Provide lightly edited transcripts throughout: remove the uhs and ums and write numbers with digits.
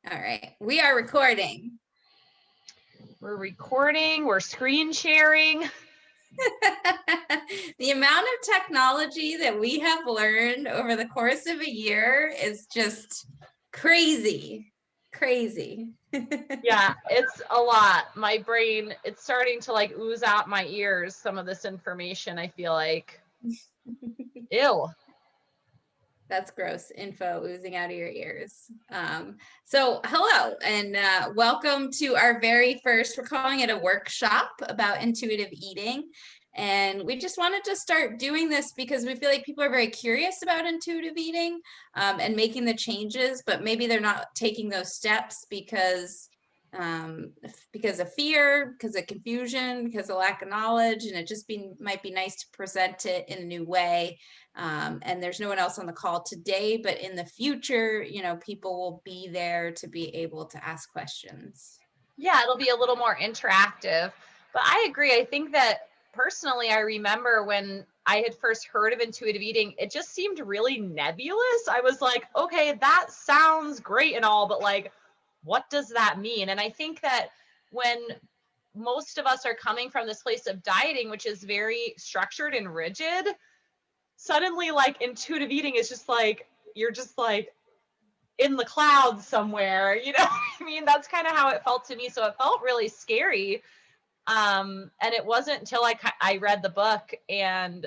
All right, we are recording. We're recording, we're screen sharing. The amount of technology that we have learned over the course of a year is just crazy. Yeah, it's a lot. My brain, it's starting to like ooze out my ears, some of this information, I feel like. Ew. That's gross info oozing out of your ears. So hello and welcome to our very first, we're calling it a workshop about intuitive eating. And we just wanted to start doing this because we feel like people are very curious about intuitive eating and making the changes, but maybe they're not taking those steps because of fear, because of confusion, because of lack of knowledge, and it just might be nice to present it in a new way. And there's no one else on the call today, but in the future, people will be there to be able to ask questions. Yeah, it'll be a little more interactive. But I agree. I think that personally, I remember when I had first heard of intuitive eating, it just seemed really nebulous. I was like, okay, that sounds great and all, but like, what does that mean? And I think that when most of us are coming from this place of dieting, which is very structured and rigid, suddenly like intuitive eating is just like, you're just like in the clouds somewhere, you know what I mean? That's kind of how it felt to me. So it felt really scary. And it wasn't until I read the book and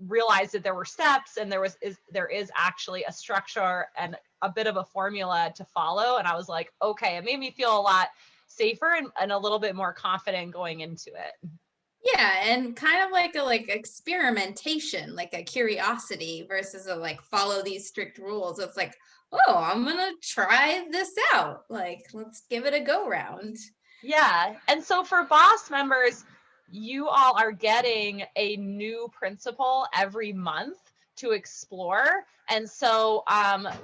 realized that there were steps and there is actually a structure and a bit of a formula to follow. And I was like, okay, it made me feel a lot safer and a little bit more confident going into it. Yeah, and kind of like a experimentation, like a curiosity versus a follow these strict rules. It's like, oh, I'm gonna try this out. Like, let's give it a go round. Yeah. And so for Boss members, you all are getting a new principle every month to explore. And so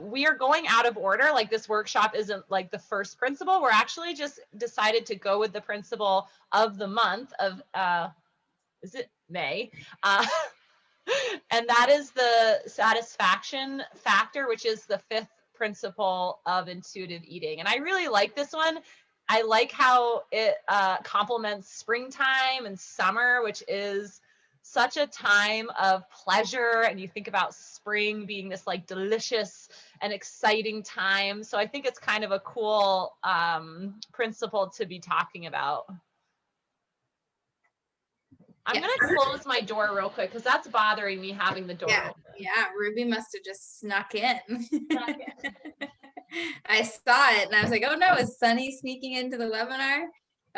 we are going out of order. Like this workshop isn't like the first principle. We're actually just decided to go with the principle of the month of, is it May? And that is the satisfaction factor, which is the fifth principle of intuitive eating. And I really like this one. I like how it complements springtime and summer, which is such a time of pleasure. And you think about spring being this like delicious and exciting time. So I think it's kind of a cool principle to be talking about. I'm going to close my door real quick because that's bothering me having the door open. Yeah, Ruby must have just snuck in. I saw it and I was like, oh no, is Sunny sneaking into the webinar?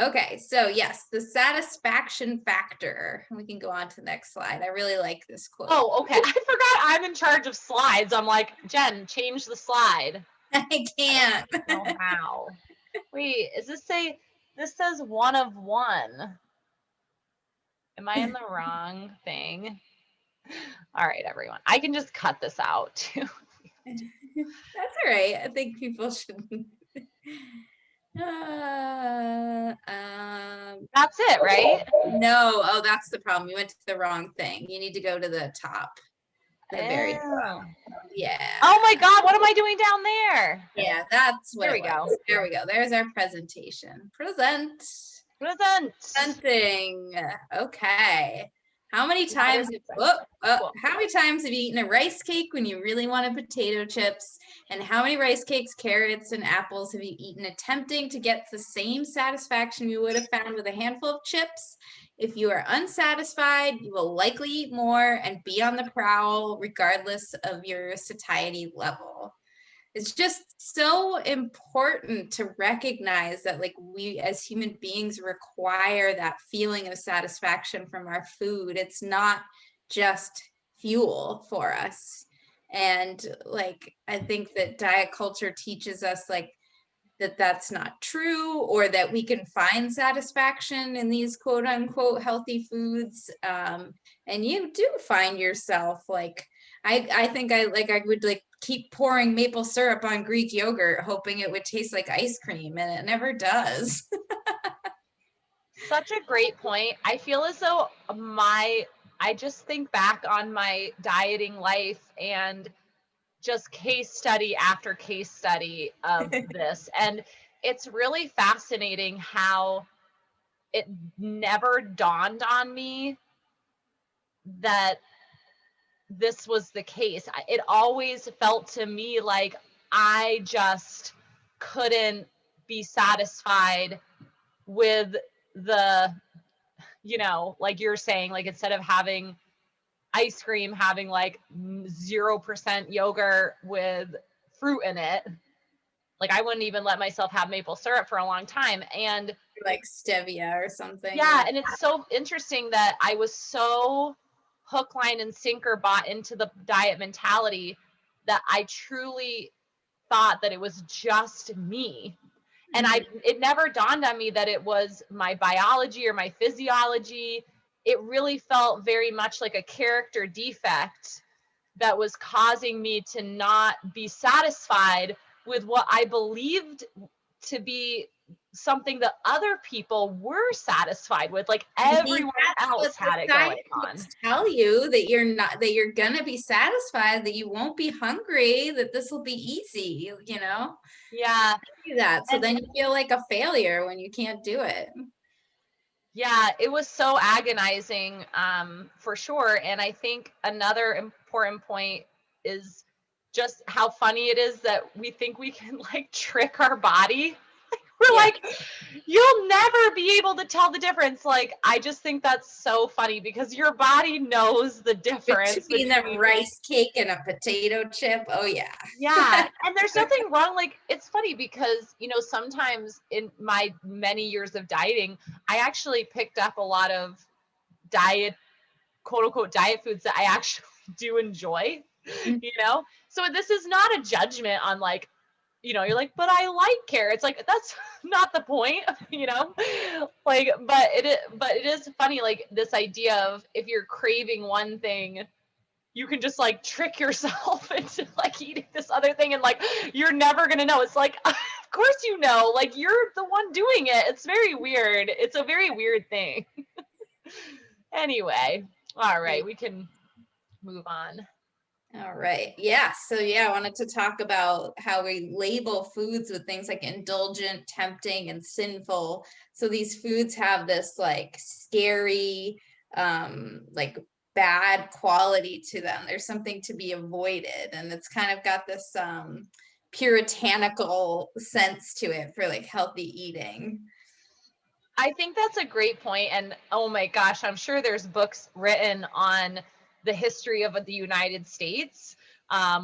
Okay, so yes, the satisfaction factor. We can go on to the next slide. I really like this quote. Oh, okay. I forgot I'm in charge of slides. I'm like, Jen, change the slide. I can't. I don't know how. Wait, this says 1 of 1. Am I in the wrong thing? All right, everyone. I can just cut this out too. That's all right. I think people should. That's it, right? No. Oh, that's the problem. You went to the wrong thing. You need to go to the top. The very top. Yeah. Oh my God, what am I doing down there? Yeah, that's what There we go. There we go. There's our presentation. Presenting. Okay. How many times have you eaten a rice cake when you really wanted potato chips? And how many rice cakes, carrots, and apples have you eaten attempting to get the same satisfaction you would have found with a handful of chips? If you are unsatisfied, you will likely eat more and be on the prowl regardless of your satiety level. It's just so important to recognize that we as human beings require that feeling of satisfaction from our food. It's not just fuel for us. And I think that diet culture teaches us that that's not true, or that we can find satisfaction in these quote unquote healthy foods. And you do find yourself I think I would keep pouring maple syrup on Greek yogurt, hoping it would taste like ice cream, and it never does. Such a great point. I feel as though I just think back on my dieting life, and just case study after case study of this. And it's really fascinating how it never dawned on me that this was the case. It always felt to me like I just couldn't be satisfied with the, like you're saying, like instead of having ice cream, having like 0% yogurt with fruit in it. Like I wouldn't even let myself have maple syrup for a long time. And like stevia or something. yeah, and it's so interesting that I was so hook, line, and sinker bought into the diet mentality that I truly thought that it was just me. And it never dawned on me that it was my biology or my physiology. It really felt very much like a character defect that was causing me to not be satisfied with what I believed to be something that other people were satisfied with, like everyone else had it going on. Tell you that you're gonna be satisfied, that you won't be hungry, that this will be easy, Yeah. That. So then you feel like a failure when you can't do it. Yeah, it was so agonizing, for sure. And I think another important point is just how funny it is that we think we can like trick our body. We're like, you'll never be able to tell the difference. Like, I just think that's so funny because your body knows the difference between a rice cake and a potato chip. Oh yeah. Yeah. And there's nothing wrong. Like, it's funny because, sometimes in my many years of dieting, I actually picked up a lot of diet, quote unquote, diet foods that I actually do enjoy, So this is not a judgment on like, you're like, but I like carrots. Like, that's not the point, like, but it is funny, like this idea of if you're craving one thing, you can just like trick yourself into like eating this other thing. And like, you're never going to know. It's like, of course, like you're the one doing it. It's very weird. It's a very weird thing. Anyway. All right. We can move on. All right. Yeah. So I wanted to talk about how we label foods with things like indulgent, tempting, and sinful. So these foods have this like scary, like bad quality to them. There's something to be avoided. And it's kind of got this puritanical sense to it for like healthy eating. I think that's a great point. And oh my gosh, I'm sure there's books written on the history of the United States,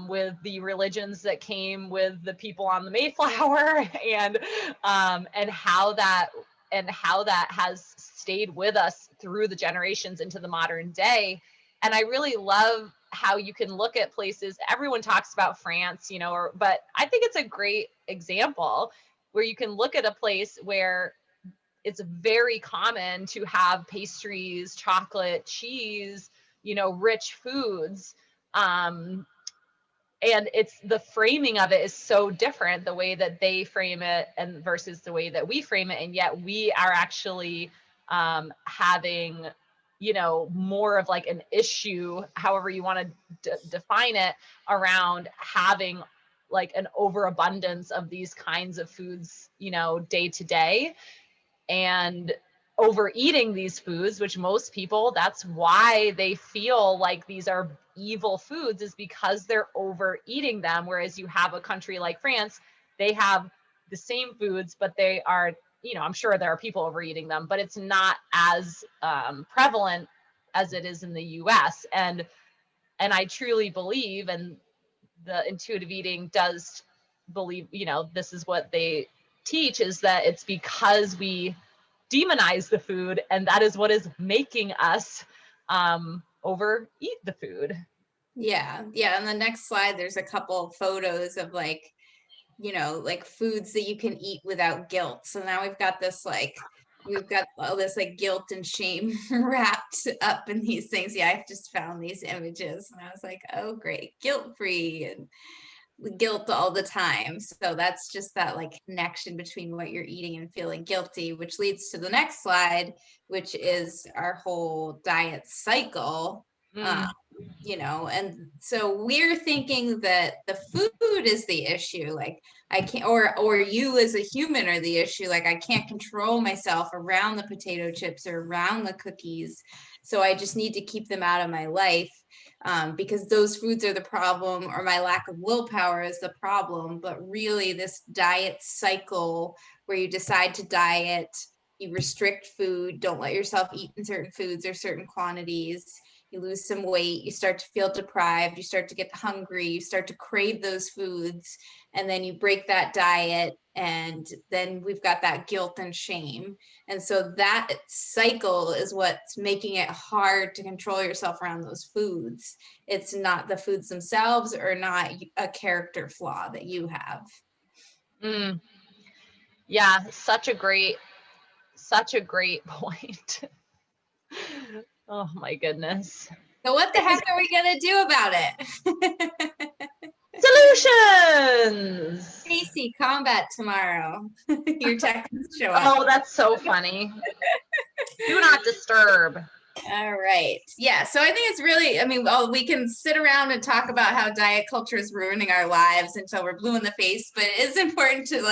with the religions that came with the people on the Mayflower, and how that has stayed with us through the generations into the modern day. And I really love how you can look at places. Everyone talks about France, but I think it's a great example where you can look at a place where it's very common to have pastries, chocolate, cheese, rich foods. And it's the framing of it is so different, the way that they frame it and versus the way that we frame it. And yet we are actually having, more of like an issue, however you want to define it, around having like an overabundance of these kinds of foods, day to day. And overeating these foods, which most people, that's why they feel like these are evil foods, is because they're overeating them. Whereas you have a country like France, they have the same foods, but they are, I'm sure there are people overeating them, but it's not as prevalent as it is in the US. And I truly believe, and the intuitive eating does believe, this is what they teach, is that it's because we demonize the food, and that is what is making us overeat the food. Yeah. On the next slide, there's a couple of photos of like, like foods that you can eat without guilt. So now we've got all this like guilt and shame wrapped up in these things. Yeah, I've just found these images and I was like, oh great, guilt-free and guilt all the time. So that's just that like connection between what you're eating and feeling guilty, which leads to the next slide, which is our whole diet cycle. and so we're thinking that the food is the issue. Like I can't, or you as a human are the issue. Like I can't control myself around the potato chips or around the cookies. So I just need to keep them out of my life, because those foods are the problem, or my lack of willpower is the problem. But really, this diet cycle where you decide to diet, you restrict food, don't let yourself eat in certain foods or certain quantities, you lose some weight, you start to feel deprived, you start to get hungry, you start to crave those foods, and then you break that diet, and then we've got that guilt and shame. And so that cycle is what's making it hard to control yourself around those foods. It's not the foods themselves, or not a character flaw that you have. Yeah, such a great point. Oh my goodness. So what the heck are we gonna do about it? Solutions. Casey, combat tomorrow. Your texts show up. Oh, that's so funny. Do not disturb. All right. Yeah. So I think it's really, we can sit around and talk about how diet culture is ruining our lives until we're blue in the face, but it is important to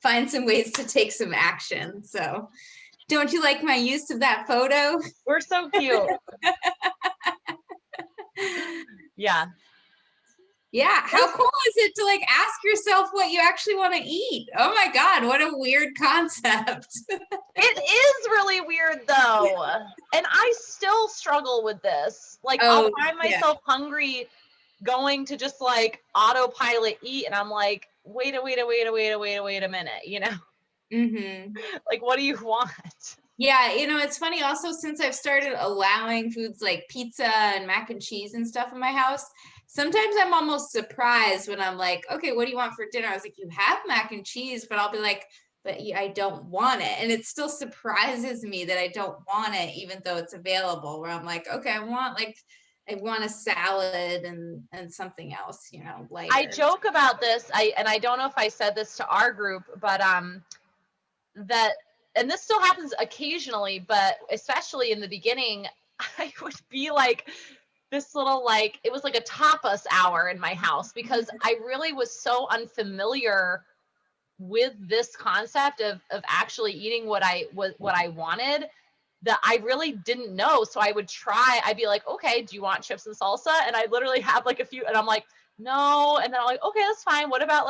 find some ways to take some action. So don't you like my use of that photo? We're so cute. Yeah. Yeah. How cool is it to ask yourself what you actually want to eat? Oh my God, what a weird concept. It is really weird though. And I still struggle with this. I'll find myself hungry going to just autopilot eat, and I'm like, wait a minute, Mm-hmm. What do you want? Yeah, it's funny also, since I've started allowing foods like pizza and mac and cheese and stuff in my house, sometimes I'm almost surprised when I'm like, okay, what do you want for dinner? I was like, you have mac and cheese, but I'll be like, but I don't want it. And it still surprises me that I don't want it, even though it's available, where I'm like, okay, I want a salad and something else, later. I joke about this. I don't know if I said this to our group, but and this still happens occasionally, but especially in the beginning, I would be this little it was like a tapas hour in my house, because I really was so unfamiliar with this concept of actually eating what I wanted, that I really didn't know. So I'd be like, okay, do you want chips and salsa? And I literally have a few, and I'm like, no. And then I'm like, okay, that's fine. What about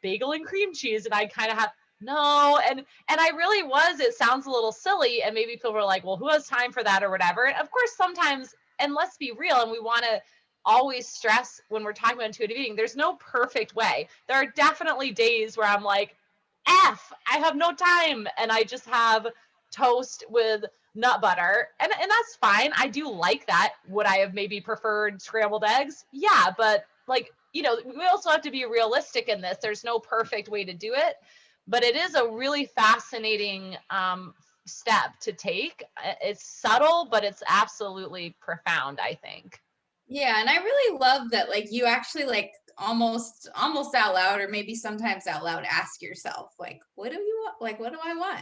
bagel and cream cheese? And I kind of have, no. And I really was, it sounds a little silly. And maybe people were like, well, who has time for that or whatever? And of course, sometimes, and let's be real, and we want to always stress when we're talking about intuitive eating, there's no perfect way. There are definitely days where I'm like, I have no time, and I just have toast with nut butter, and that's fine. I do like that. Would I have maybe preferred scrambled eggs? Yeah, but we also have to be realistic in this. There's no perfect way to do it, but it is a really fascinating step to take. It's subtle, but it's absolutely profound, I think. Yeah, and I really love that you actually almost out loud, or maybe sometimes out loud, ask yourself what do you want? What do I want?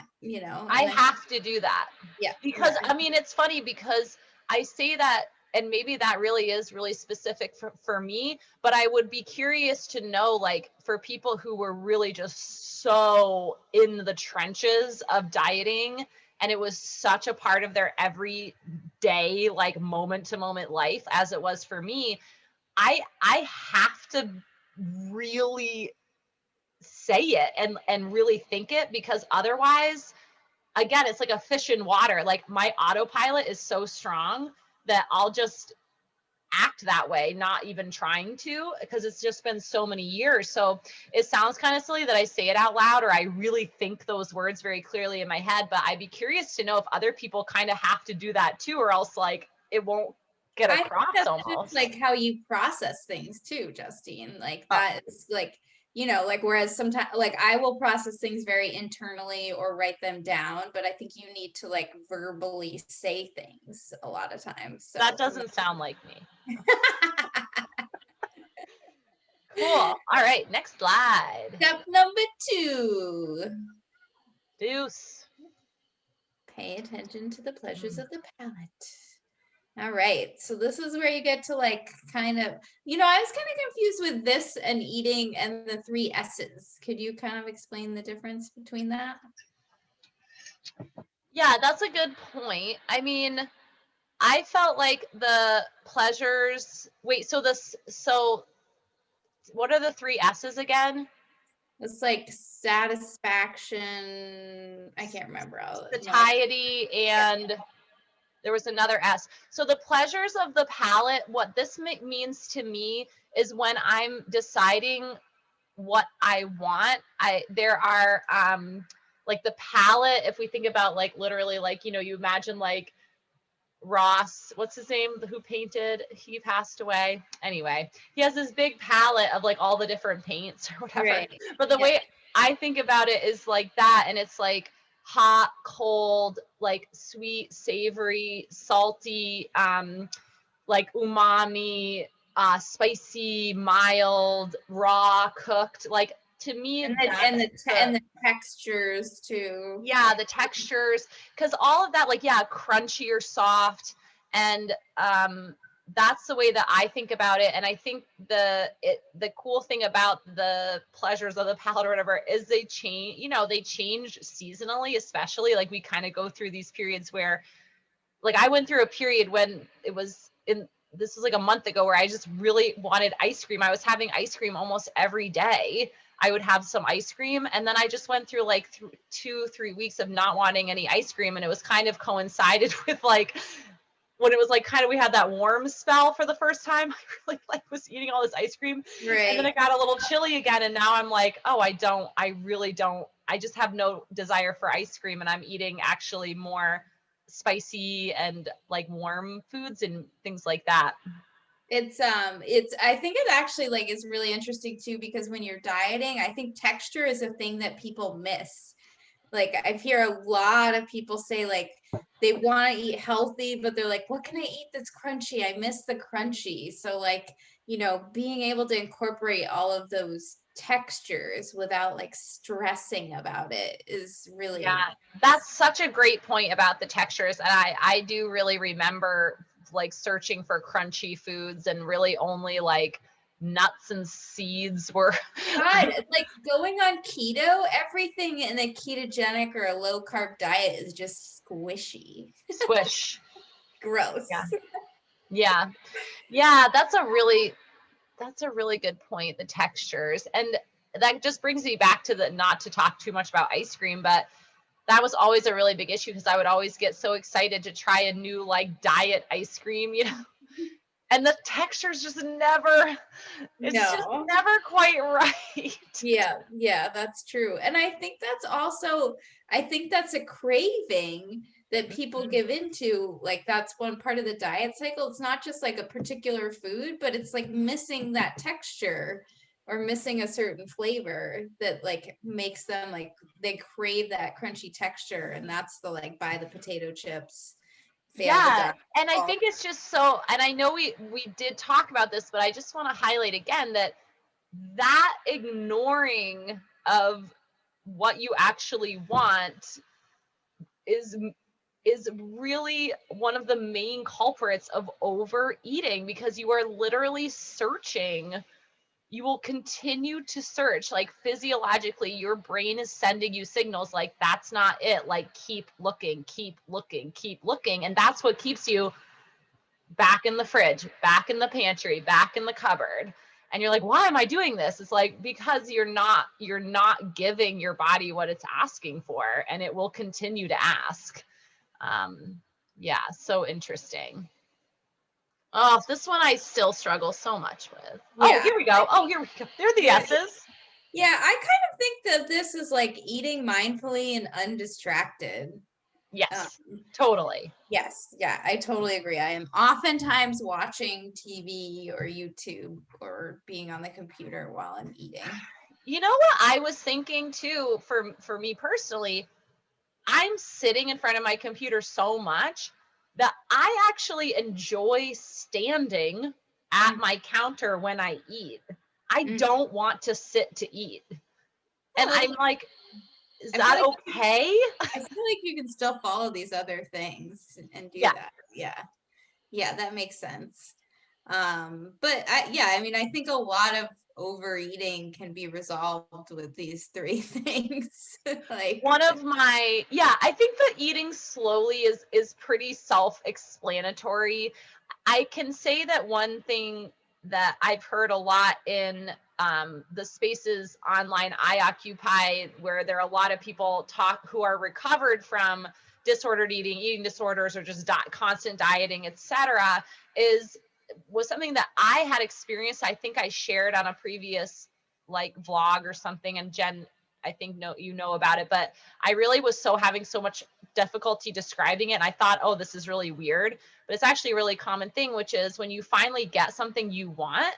I have to do that. Yeah. Because it's funny, because I say that, and maybe that really is really specific for me, but I would be curious to know, for people who were really just so in the trenches of dieting, and it was such a part of their everyday, moment to moment life, as it was for me, I have to really say it and really think it, because otherwise, again, it's like a fish in water. My autopilot is so strong that I'll just act that way, not even trying to, because it's just been so many years. So it sounds kind of silly that I say it out loud, or I really think those words very clearly in my head, but I'd be curious to know if other people kind of have to do that too, or else it won't get across. I think almost just how you process things too, Justine. That is whereas sometimes I will process things very internally or write them down, but I think you need to verbally say things a lot of times. So that doesn't sound like me. Cool. All right, next slide. Step number 2. Deuce. Pay attention to the pleasures of the palate. All right. So this is where you get to like kind of, I was kind of confused with this and eating and the three S's. Could you kind of explain the difference between that? Yeah, that's a good point. I mean, I felt like the pleasures, wait, so what are the three S's again? It's like satisfaction. I can't remember all Satiety, and there was another S. So the pleasures of the palate, what this means to me is when I'm deciding what I want, there are like the palette, if we think about like literally like, you imagine like Ross, what's his name, who painted, he passed away. Anyway, he has this big palette of like all the different paints or whatever. Right. But the way I think about it is like that, and it's like hot, cold, like sweet, savory, salty, like umami, spicy, mild, raw, cooked. Like to me, and the textures too. Yeah, the textures, because all of that, like, yeah, crunchy or soft, and that's the way that I think about it. And I think the cool thing about the pleasures of the palate or whatever is they change. They change seasonally, especially like we kind of go through these periods where, like, I went through a period when it was in. This was like a month ago where I just really wanted ice cream. I was having ice cream almost every day. I would have some ice cream. And then I just went through like 2-3 weeks of not wanting any ice cream. And it was kind of coincided with like when it was like kind of we had that warm spell for the first time. I really like was eating all this ice cream. Right. And then it got a little chilly again. And now I'm like, oh, I really don't. I just have no desire for ice cream. And I'm eating actually more spicy and like warm foods and things like that. It's I think it actually like is really interesting too, because when you're dieting, I think texture is a thing that people miss. Like I hear a lot of people say like they want to eat healthy, but they're like, what can I eat that's crunchy? I miss the crunchy. So like, being able to incorporate all of those textures without like stressing about it is really, Yeah, that's such a great point about the textures. And I do really remember like searching for crunchy foods, and really only like nuts and seeds were God, it's like going on keto, everything in a ketogenic or a low carb diet is just squishy. squish. Gross. Yeah, that's a really good point, the textures. And that just brings me back to the, not to talk too much about ice cream, but that was always a really big issue because I would always get so excited to try a new like diet ice cream, and the texture's just never, it's just never quite right. Yeah, that's true. And I think that's a craving that people give into. Like that's one part of the diet cycle. It's not just like a particular food, but it's like missing that texture or missing a certain flavor that like makes them like they crave that crunchy texture, and that's the like buy the potato chips. Yeah, and I think it's just so, and I know we did talk about this, but I just want to highlight again that ignoring of what you actually want is really one of the main culprits of overeating, because you are literally searching. You will continue to search. Like physiologically, your brain is sending you signals like that's not it. Like keep looking, keep looking, keep looking. And that's what keeps you back in the fridge, back in the pantry, back in the cupboard. And you're like, why am I doing this? It's like, because you're not giving your body what it's asking for, and it will continue to ask. Yeah, so interesting. Oh, this one I still struggle so much with. Yeah. Oh, here we go. They're the S's. Yeah, I kind of think that this is like eating mindfully and undistracted. Yes, totally. Yes, yeah, I totally agree. I am oftentimes watching TV or YouTube or being on the computer while I'm eating. You know what I was thinking too, for me personally, I'm sitting in front of my computer so much that I actually enjoy standing at my counter when I eat. I don't want to sit to eat. And I'm like, is that okay? I feel like you can still follow these other things and do that. Yeah. Yeah, that makes sense. But I mean, I think a lot of overeating can be resolved with these three things. Like, One of my, yeah, I think that eating slowly is pretty self-explanatory. I can say that one thing that I've heard a lot in the spaces online I occupy, where there are a lot of people talk who are recovered from disordered eating, eating disorders, or just constant dieting, etc., was something that I had experienced. I think I shared on a previous like vlog or something, and Jen, I think you know about it, but I really was having so much difficulty describing it. And I thought, oh, this is really weird, but it's actually a really common thing, which is when you finally get something you want,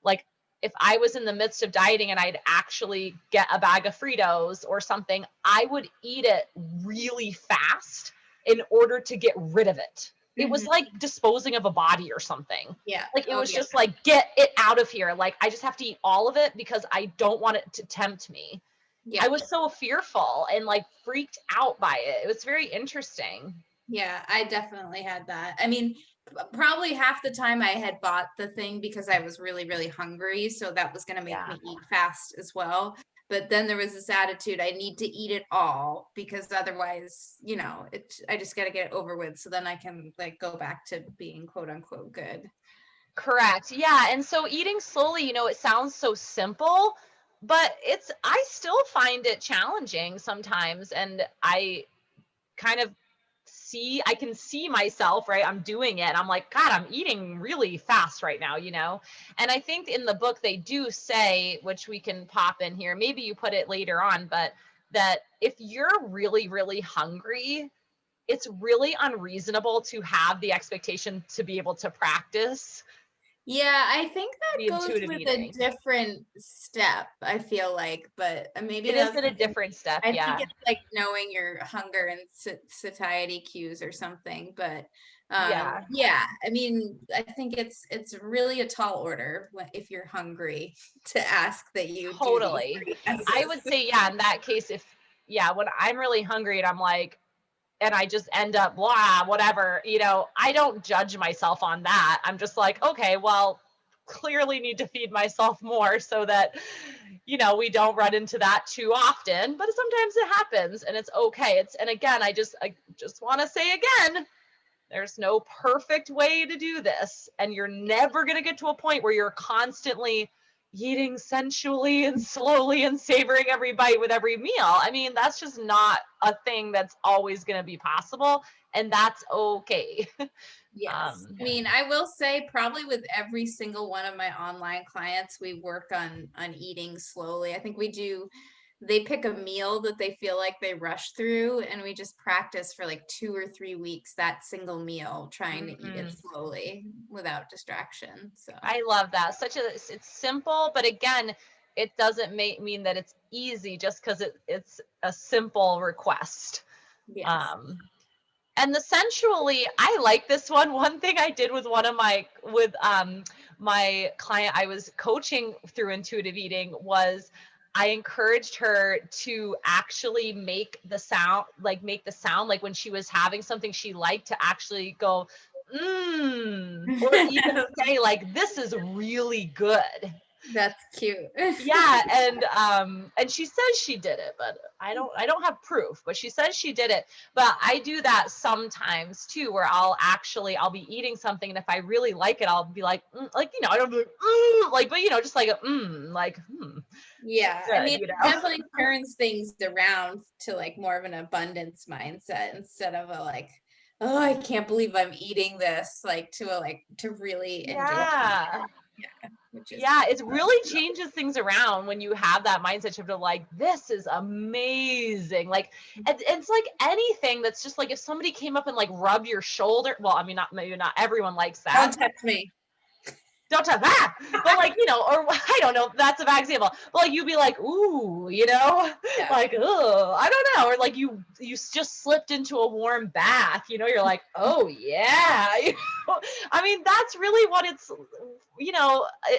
like if I was in the midst of dieting and I'd actually get a bag of Fritos or something, I would eat it really fast in order to get rid of it. It was like disposing of a body or something. yeah. Like it was just like, get it out of here. Like I just have to eat all of it because I don't want it to tempt me. Yeah. I was so fearful and like freaked out by it. It was very interesting. Yeah, I definitely had that. I mean, probably half the time I had bought the thing because I was really, really hungry. So that was going to make me eat fast as well. But then there was this attitude, I need to eat it all because otherwise, I just got to get it over with. So then I can like go back to being quote unquote good. Correct. Yeah. And so eating slowly, it sounds so simple, but I still find it challenging sometimes. And I kind of I can see myself, right? I'm doing it. I'm like, God, I'm eating really fast right now, And I think in the book they do say, which we can pop in here, maybe you put it later on, but that if you're really, really hungry, it's really unreasonable to have the expectation to be able to practice. Yeah, I think that goes with eating. a different step, I feel like, but maybe it is in a different step. I think it's like knowing your hunger and satiety cues or something, but I mean, I think it's really a tall order if you're hungry to ask that you totally do. I would say, in that case, when I'm really hungry and I'm like, and I just end up blah, whatever, I don't judge myself on that. I'm just like, okay, well, clearly need to feed myself more so that, we don't run into that too often, but sometimes it happens and it's okay. And again, I just want to say again, there's no perfect way to do this. And you're never going to get to a point where you're constantly eating sensually and slowly and savoring every bite with every meal. I mean, that's just not a thing that's always going to be possible. And that's okay. Yes. I mean, I will say probably with every single one of my online clients, we work on eating slowly. I think they pick a meal that they feel like they rush through, and we just practice for like 2 or 3 weeks that single meal, trying to eat it slowly without distraction. So I love that. It's simple, but again, it doesn't mean that it's easy just because it's a simple request. yes. And the sensually, I like this one. One thing I did with my client I was coaching through intuitive eating was I encouraged her to actually make the sound like when she was having something she liked, to actually go, or even say like, this is really good. That's cute. Yeah, and she says she did it, but I don't have proof, but she says she did it. But I do that sometimes too, where I'll be eating something, and if I really like it, I'll be like, I don't be like, but just like yeah, good, I mean, it definitely turns things around to like more of an abundance mindset instead of a like, oh, I can't believe I'm eating this, like to a like to really enjoy it. It really changes things around when you have that mindset of like, this is amazing. Like, it's like anything that's just like, if somebody came up and like rub your shoulder, well, I mean, maybe not everyone likes that. Don't touch me. don't touch that. But like, or I don't know if that's a bad example, but like, you'd be like, ooh, Yeah. like, oh, I don't know. Or like you just slipped into a warm bath, you're like, oh yeah. I mean, that's really what it's,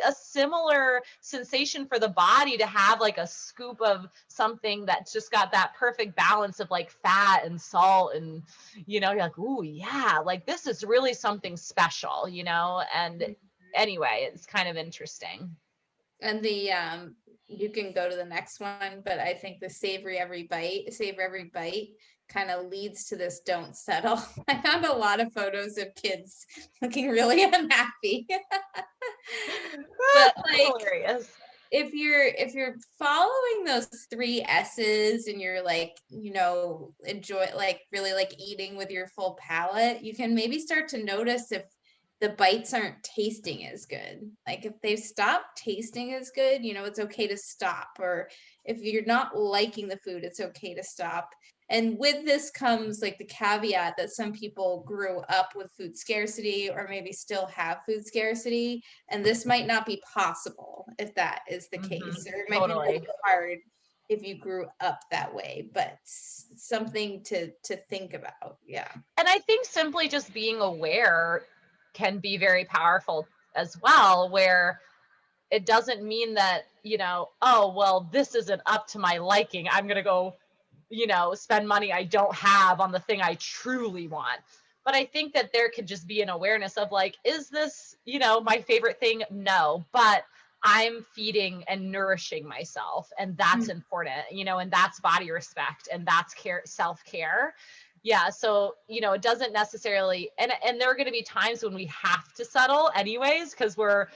a similar sensation for the body to have like a scoop of something that's just got that perfect balance of like fat and salt and, you're like, ooh, yeah, like this is really something special, and anyway, it's kind of interesting. And the you can go to the next one, but I think the savor every bite kind of leads to this don't settle. I found a lot of photos of kids looking really unhappy. But like, hilarious. If you're following those 3 S's and you're like, enjoy, like really like eating with your full palate, you can maybe start to notice if the bites aren't tasting as good. Like if they've stopped tasting as good, it's okay to stop. Or if you're not liking the food, it's okay to stop. And with this comes like the caveat that some people grew up with food scarcity or maybe still have food scarcity. And this might not be possible if that is the case, or it might be really hard if you grew up that way, but something to think about. Yeah. And I think simply just being aware can be very powerful as well, where it doesn't mean that, oh, well, this isn't up to my liking, I'm going to go, spend money I don't have on the thing I truly want. But I think that there could just be an awareness of like, is this, my favorite thing? No, but I'm feeding and nourishing myself, and that's important, and that's body respect, and that's care, self-care. Yeah. So, it doesn't necessarily, and there are going to be times when we have to settle anyways, because we're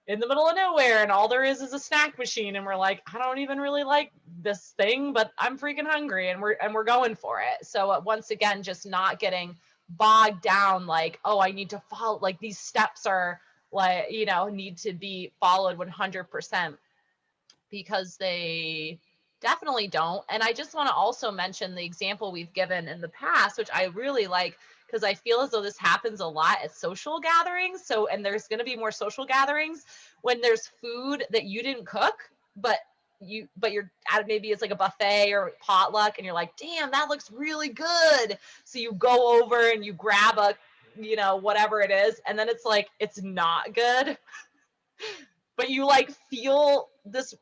in the middle of nowhere and all there is a snack machine. And we're like, I don't even really like this thing, but I'm freaking hungry, and we're going for it. So once again, just not getting bogged down, like, oh, I need to follow, like these steps are like, need to be followed 100%, because they definitely don't. And I just want to also mention the example we've given in the past, which I really like, because I feel as though this happens a lot at social gatherings. So, and there's going to be more social gatherings when there's food that you didn't cook, but you're at, maybe it's like a buffet or potluck, and you're like, damn, that looks really good. So you go over and you grab a, whatever it is. And then it's like, it's not good, but you like feel this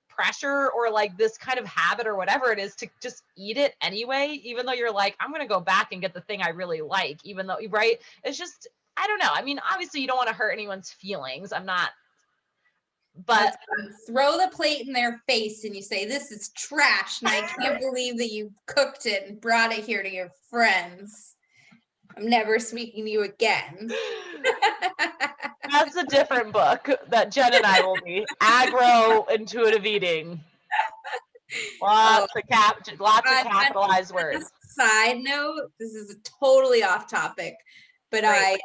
pressure or like this kind of habit or whatever it is to just eat it anyway, even though you're like, I'm going to go back and get the thing I really like, even though, right? It's just, I don't know. I mean, obviously you don't want to hurt anyone's feelings. I'm not, but throw the plate in their face and you say, this is trash, and I can't believe that you cooked it and brought it here to your friends. I'm never speaking to you again. That's a different book that Jen and I will be. Aggro Intuitive Eating. Lots of capitalized words. Side note, this is totally off topic, but I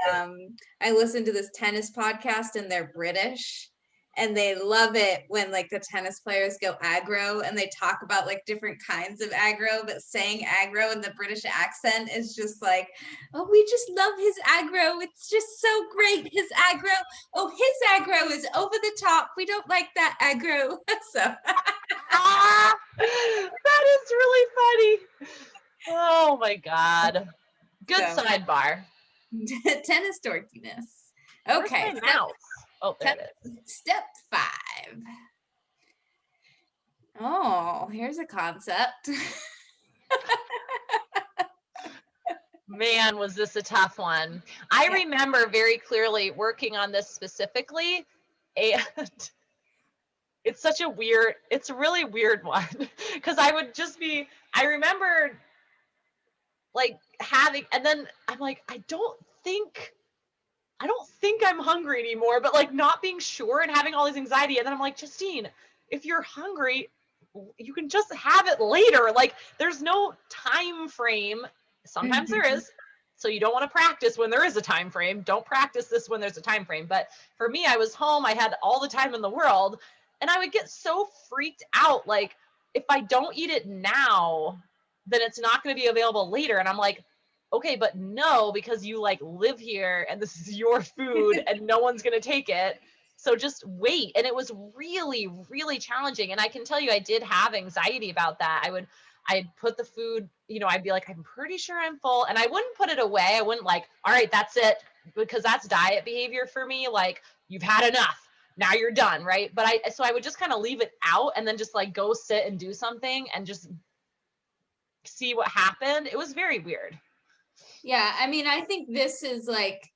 listened to this tennis podcast, and they're British, and they love it when like the tennis players go aggro, and they talk about like different kinds of aggro, but saying aggro in the British accent is just like, oh, we just love his aggro. It's just so great. His aggro. Oh, his aggro is over the top. We don't like that aggro. So that is really funny. Oh my God. Good sidebar. Tennis dorkiness. Okay. Oh, there it is. Step 5. Oh, here's a concept. Man, was this a tough one. I remember very clearly working on this specifically, and it's a really weird one, because I remember like having, and then I'm like, I don't think I'm hungry anymore, but like not being sure and having all this anxiety. And then I'm like, Justine, if you're hungry, you can just have it later. Like there's no time frame. Sometimes there is. So you don't want to practice when there is a time frame. Don't practice this when there's a time frame. But for me, I was home. I had all the time in the world, and I would get so freaked out. Like if I don't eat it now, then it's not going to be available later. And I'm like, okay, but no, because you like live here and this is your food and no one's going to take it. So just wait. And it was really, really challenging. And I can tell you, I did have anxiety about that. I'd put the food, you know, I'd be like, I'm pretty sure I'm full. And I wouldn't put it away. I wouldn't like, all right, that's it. Because that's diet behavior for me. Like, you've had enough. Now you're done. Right. But so I would just kind of leave it out and then just like go sit and do something and just see what happened. It was very weird. Yeah, I mean, I think this is like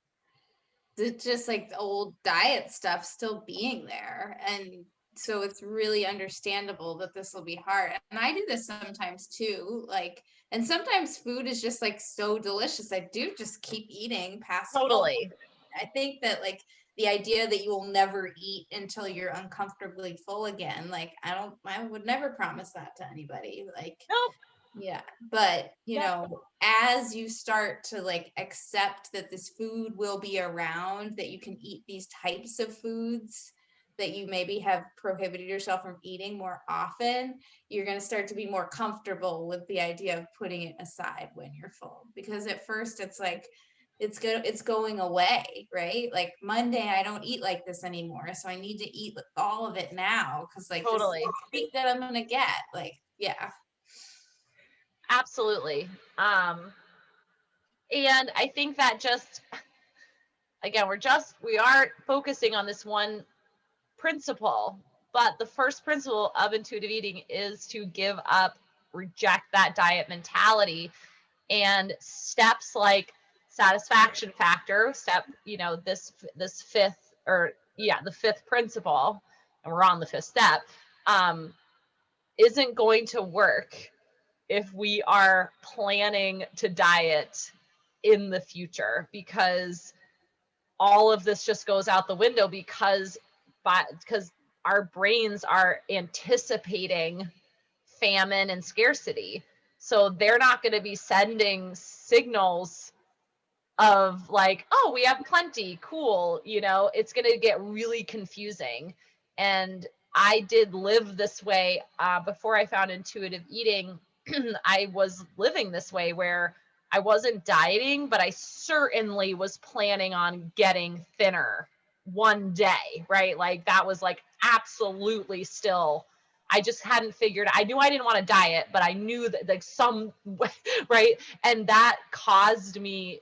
just like the old diet stuff still being there. And so it's really understandable that this will be hard. And I do this sometimes too. Like, and sometimes food is just like so delicious. I do just keep eating past full. Totally. I think that like the idea that you will never eat until you're uncomfortably full again, like I would never promise that to anybody. Like, Nope. yeah, but you Yep. know, as you start to like accept that this food will be around, that you can eat these types of foods that you maybe have prohibited yourself from eating more often, you're going to start to be more comfortable with the idea of putting it aside when you're full. Because at first it's like it's going away, right? Like Monday I don't eat like this anymore, so I need to eat all of it now because like Totally. this is the treat that I'm going to get. Like, yeah. Absolutely. And I think that just, again, we are focusing on this one principle, but the first principle of intuitive eating is to give up, reject that diet mentality, and steps like satisfaction factor, this fifth, or yeah, the fifth principle, and we're on the fifth step, isn't going to work if we are planning to diet in the future, because all of this just goes out the window because our brains are anticipating famine and scarcity. So they're not going to be sending signals of like, oh, we have plenty, cool, it's going to get really confusing. And I did live this way before I found intuitive eating. I was living this way where I wasn't dieting, but I certainly was planning on getting thinner one day, right? Like that was like absolutely still, I just hadn't figured, I knew I didn't want to diet, but I knew that like some, right? And that caused me,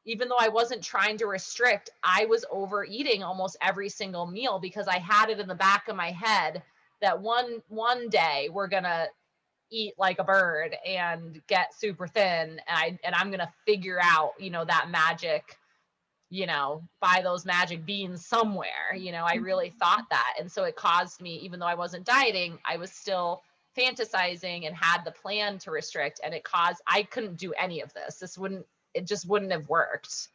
even though I wasn't trying to restrict, I was overeating almost every single meal because I had it in the back of my head that one day we're going to eat like a bird and get super thin, and I'm going to figure out, that magic, buy those magic beans somewhere. I really thought that. And so it caused me, even though I wasn't dieting, I was still fantasizing and had the plan to restrict, and I couldn't do any of this. It just wouldn't have worked.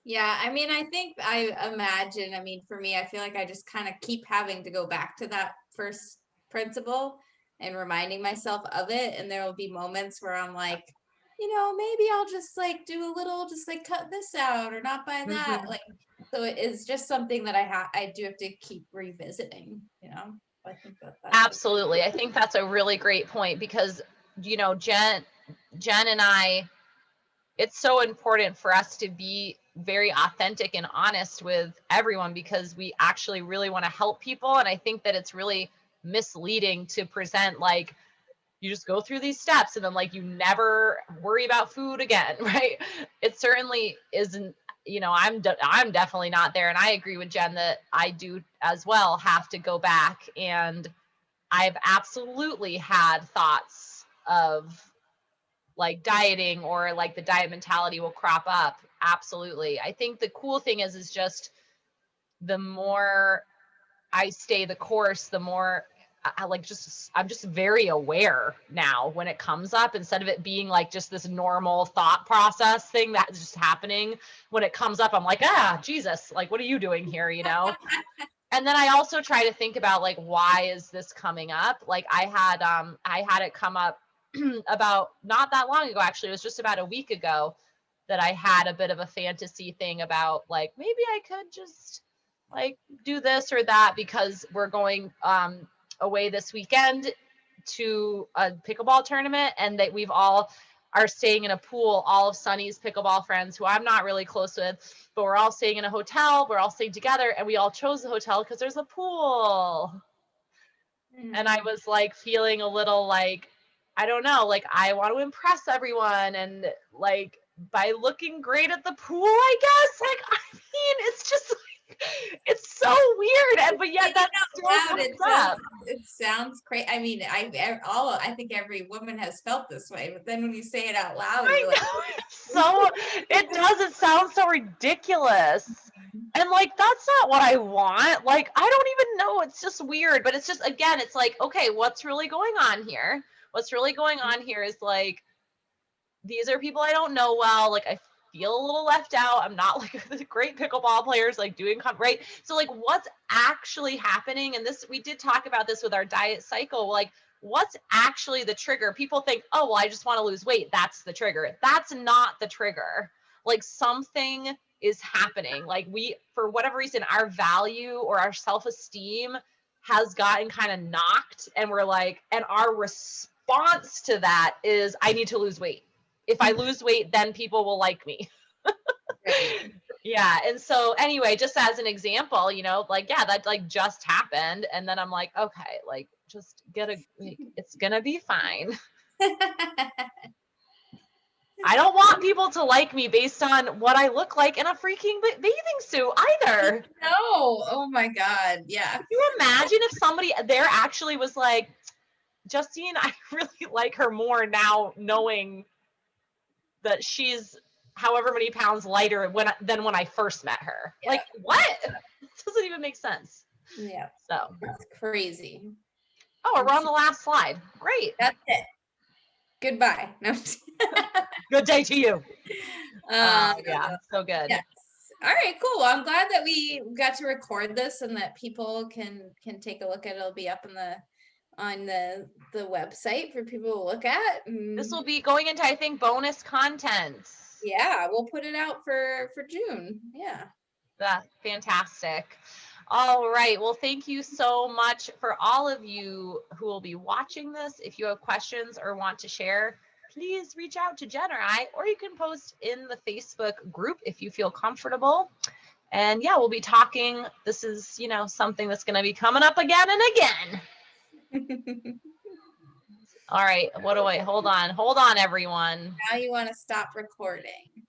Yeah, I mean, I imagine, for me, I feel like I just kind of keep having to go back to that first principle and reminding myself of it. And there will be moments where I'm like, maybe I'll just like do a little, just like cut this out or not buy that. Mm-hmm. Like, so it is just something that I do have to keep revisiting, I think that's Absolutely. I think that's a really great point because, Jen and I, it's so important for us to be very authentic and honest with everyone because we actually really want to help people. And I think that it's really misleading to present like you just go through these steps and then like you never worry about food again, right? It certainly isn't. I'm definitely not there. And I agree with Jen that I do as well have to go back, and I've absolutely had thoughts of like dieting, or like the diet mentality will crop up. Absolutely. I think the cool thing is just the more I stay the course, the more I'm just very aware now when it comes up, instead of it being like just this normal thought process thing that's just happening. When it comes up, I'm like, Jesus, like, what are you doing here? And then I also try to think about like, why is this coming up? Like I had it come up about not that long ago, actually. It was just about a week ago that I had a bit of a fantasy thing about like, maybe I could just like do this or that because we're going away this weekend to a pickleball tournament, and that we've all are staying in a pool, all of Sunny's pickleball friends who I'm not really close with, but we're all staying in a hotel, we're all staying together, and we all chose the hotel because there's a pool. And I was like feeling a little like, I don't know, like I want to impress everyone, and like by looking great at the pool, I guess. Like, I mean, it's just like, it's so weird, and but yet that's still comes up. It sounds crazy. I mean, I think every woman has felt this way, but then when you say it out loud, you're like, so it does. It sounds so ridiculous. And like, that's not what I want. Like, I don't even know. It's just weird. But it's just, again, it's like, okay, what's really going on here? What's really going on here is like, these are people I don't know well. Like, I feel a little left out. I'm not like the great pickleball players, like doing, right? So like, what's actually happening? And this, we did talk about this with our diet cycle. Like, what's actually the trigger? People think, oh, well, I just want to lose weight. That's the trigger. That's not the trigger. Like, something is happening. Like, we, for whatever reason, our value or our self-esteem has gotten kind of knocked, and we're like, and our response to that is, I need to lose weight. If I lose weight, then people will like me. Yeah. And so anyway, just as an example, you know, like, yeah, that like just happened. And then I'm like, okay, like, just it's gonna be fine. I don't want people to like me based on what I look like in a freaking bathing suit either. No. Oh my God. Yeah. Can you imagine if somebody there actually was like, Justine, I really like her more now, knowing that she's however many pounds lighter than when I first met her. Yeah. Like, what? It doesn't even make sense. Yeah. So that's crazy. Oh, we're on the last slide. Great. That's it. Goodbye. No. Good day to you. Yeah, so good. Yes. All right, cool. Well, I'm glad that we got to record this and that people can take a look at it. It'll be up on the website for people to look at. This will be going into, I think, bonus content. Yeah, we'll put it out for June. Yeah. That's fantastic. All right. Well, thank you so much for all of you who will be watching this. If you have questions or want to share, please reach out to Jen or I, or you can post in the Facebook group if you feel comfortable. And yeah, we'll be talking. This is, you know, something that's going to be coming up again and again. All right. Hold on, everyone. Now you want to stop recording.